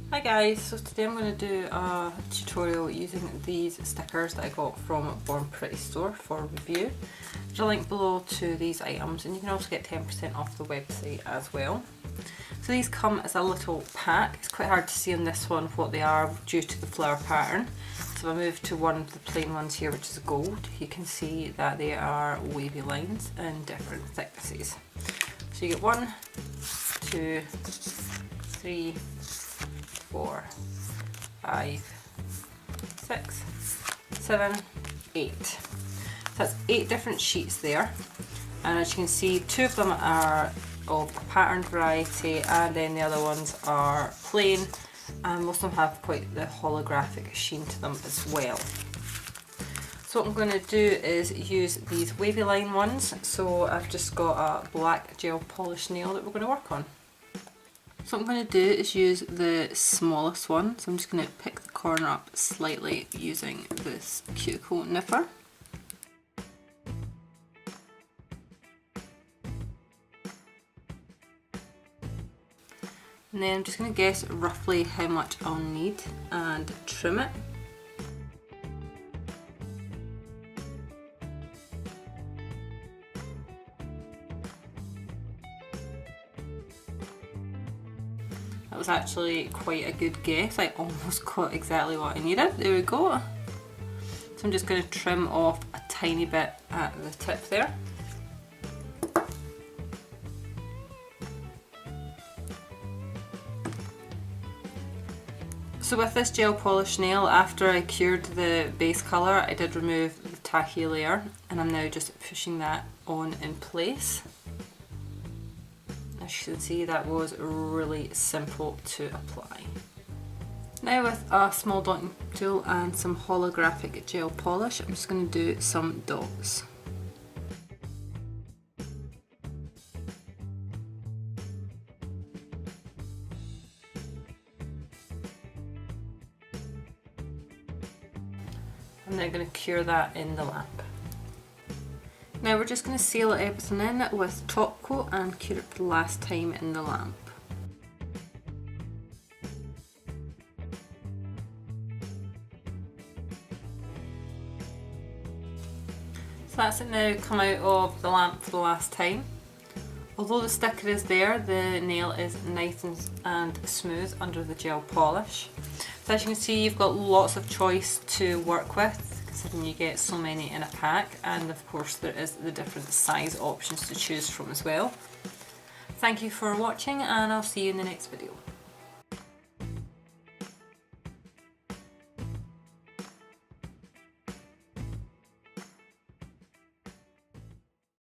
Hi guys, so today I'm going to do a tutorial using these stickers that I got from Born Pretty Store for review. There's a link below to these items and you can also get 10% off the website as well. So these come as a little pack. It's quite hard to see on this one what they are due to the flower pattern. So if I move to one of the plain ones here, which is gold, you can see that they are wavy lines in different thicknesses. So you get 1, 2, 3, 4, 5, 6, 7, 8. So that's 8 different sheets there, and as you can see 2 of them are of a patterned variety and then the other ones are plain, and most of them have quite the holographic sheen to them as well. So what I'm going to do is use these wavy line ones. So I've just got a black gel polish nail that we're going to work on. So what I'm going to do is use the smallest one, so I'm just going to pick the corner up slightly using this cuticle nipper. And then I'm just going to guess roughly how much I'll need and trim it. That was actually quite a good guess. I almost got exactly what I needed. There we go. So I'm just going to trim off a tiny bit at the tip there. So with this gel polish nail, after I cured the base colour, I did remove the tacky layer and I'm now just pushing that on in place. As you can see, that was really simple to apply. Now with a small dotting tool and some holographic gel polish, I'm just going to do some dots. I'm then going to cure that in the lamp. Now we're just going to seal everything in with top coat and cure it for the last time in the lamp. So that's it now come out of the lamp for the last time. Although the sticker is there, the nail is nice and smooth under the gel polish. So as you can see, you've got lots of choice to work with, considering you get so many in a pack, and of course there is the different size options to choose from as well. Thank you for watching and I'll see you in the next video.